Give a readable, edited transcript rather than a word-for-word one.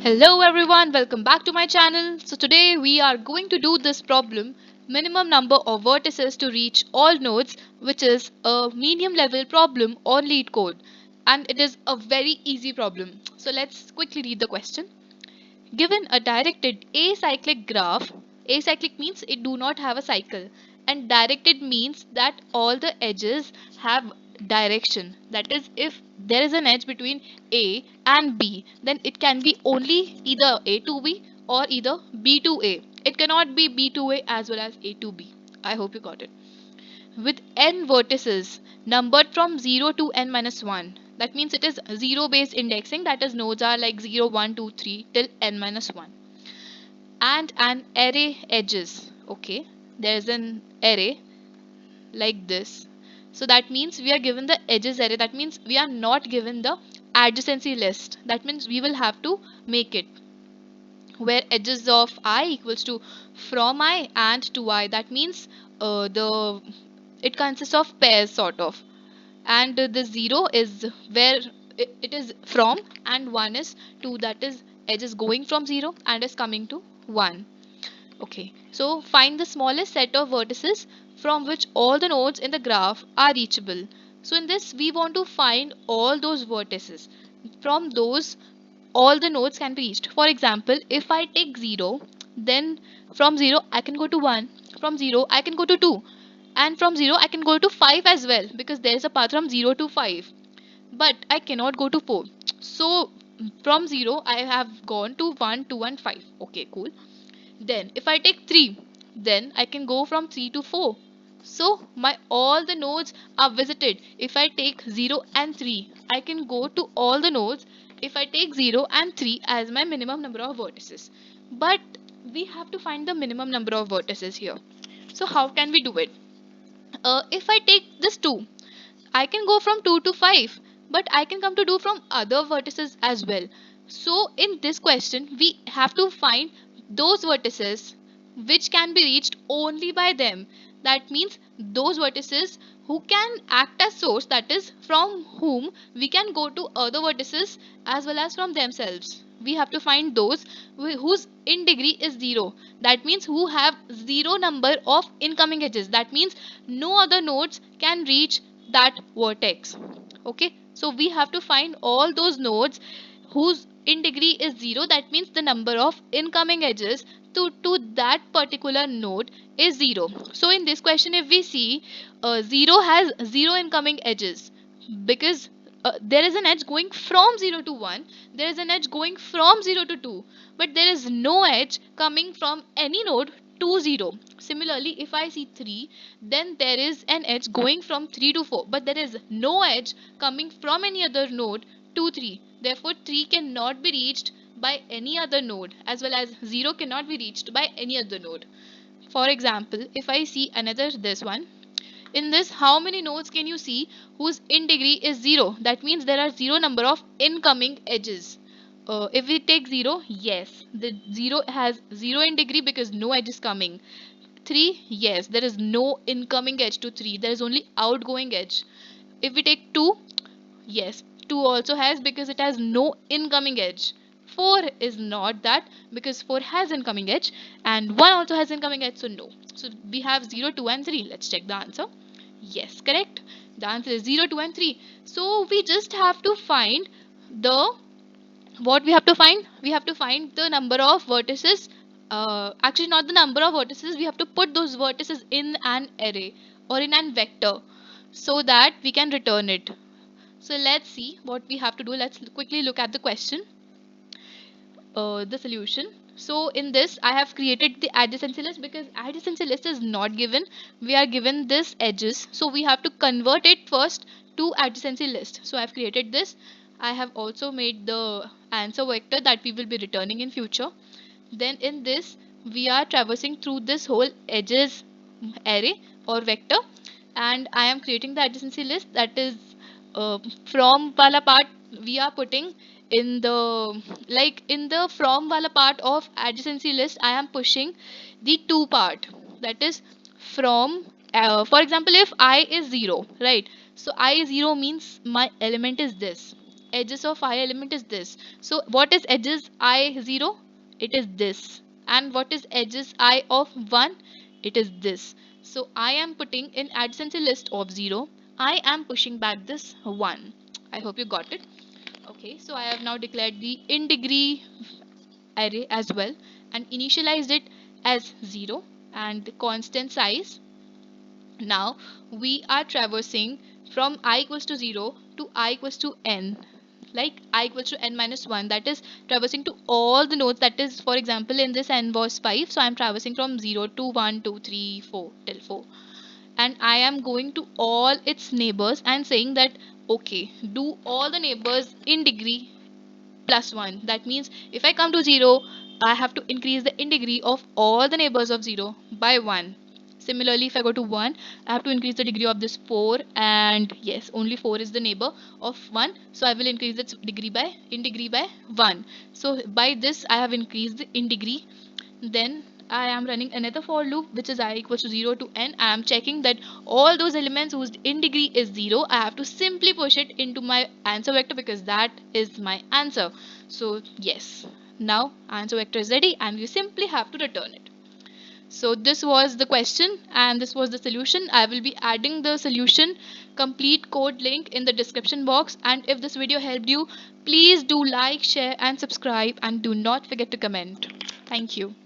Hello everyone, welcome back to my channel. So today we are going to do this problem, minimum number of vertices to reach all nodes, which is a medium level problem on Leetcode, and it is a very easy problem. So let's quickly read the question. Given a directed acyclic graph, acyclic means it do not have a cycle, and directed means that all the edges have direction. That is, if there is an edge between A and B, then it can be only either A to B or either B to A. It cannot be B to A as well as A to B. I hope you got it. With n vertices numbered from 0 to n minus 1. That means it is 0 based indexing, that is nodes are like 0, 1, 2, 3 till n minus 1. And an array edges. Okay, there is an array like this. So that means we are given the edges array. That means we are not given the adjacency list. That means we will have to make it where edges of I equals to from I and to I. That means the it consists of pairs sort of, and the 0 is where it is from, and 1 is 2, that is edge is going from 0 and is coming to 1. Okay, so find the smallest set of vertices from which all the nodes in the graph are reachable. So in this we want to find all those vertices from those all the nodes can be reached. For example, if I take 0, then from 0 I can go to 1, from 0 I can go to 2, and from 0 I can go to 5 as well, because there is a path from 0 to 5, but I cannot go to 4. So from 0 I have gone to 1, 2 and 5. Okay, cool. Then if I take 3, then I can go from 3 to 4. So my all the nodes are visited. If I take 0 and 3, I can go to all the nodes if I take 0 and 3 as my minimum number of vertices. But we have to find the minimum number of vertices here. So how can we do it? If I take this 2, I can go from 2 to 5, but I can come to 2 from other vertices as well. So in this question, we have to find those vertices which can be reached only by them. That means those vertices who can act as source, that is from whom we can go to other vertices as well as from themselves. We have to find those whose in degree is 0. That means who have 0 number of incoming edges. That means no other nodes can reach that vertex. Okay, so we have to find all those nodes whose in degree is 0. That means the number of incoming edges to that particular node is 0. So in this question, if we see 0 has 0 incoming edges, because there is an edge going from 0 to 1, there is an edge going from 0 to 2, but there is no edge coming from any node to 0. Similarly, if I see 3, then there is an edge going from 3 to 4, but there is no edge coming from any other node to 3. Therefore 3 cannot be reached by any other node, as well as 0 cannot be reached by any other node. For example, if I see another this one, in this how many nodes can you see whose in degree is 0? That means there are 0 number of incoming edges. If we take 0, yes, the 0 has 0 in degree because no edge is coming. 3, yes, there is no incoming edge to 3, there is only outgoing edge. If we take 2, yes, 2 also has, because it has no incoming edge. 4 is not that, because 4 has incoming edge, and 1 also has incoming edge, so no. So we have 0, 2 and 3. Let's check the answer. Yes, correct. The answer is 0, 2 and 3. So we just have to find the what we have to find? We have to find the number of vertices. Actually, not the number of vertices. We have to put those vertices in an array or in an vector so that we can return it. So let's see what we have to do. Let's quickly look at the question, the solution. So in this, I have created the adjacency list because adjacency list is not given. We are given this edges. So we have to convert it first to adjacency list. So I have created this. I have also made the answer vector that we will be returning in future. Then in this, we are traversing through this whole edges array or vector, and I am creating the adjacency list, that is from wala part we are putting in the, like in the from wala part of adjacency list I am pushing the to part, that is from for example, if I is 0, right, so I is 0 means my element is this. edges of I element is this. So what is edges I0? It is this. And what is edges I of 1? It is this. So I am putting in adjacency list of 0. I am pushing back this 1. I hope you got it. Okay, so I have now declared the in degree array as well and initialized it as 0 and the constant size. Now we are traversing from I equals to 0 to I equals to n, like I equals to n minus 1, that is traversing to all the nodes. That is, for example, in this n was 5, so I am traversing from 0 to 1 2 3 4 till 4, and I am going to all its neighbors and saying that okay, do all the neighbors in degree plus 1. That means if I come to 0, I have to increase the in degree of all the neighbors of 0 by 1. Similarly, if I go to 1, I have to increase the degree of this 4, and yes, only 4 is the neighbor of 1, so I will increase its degree by in degree by 1. So by this I have increased the in degree. Then I am running another for loop which is I equals to 0 to n. I am checking that all those elements whose in degree is 0, I have to simply push it into my answer vector because that is my answer. So yes, now answer vector is ready and we simply have to return it. So this was the question and this was the solution. I will be adding the solution complete code link in the description box, and if this video helped you, please do like, share and subscribe, and do not forget to comment. Thank you.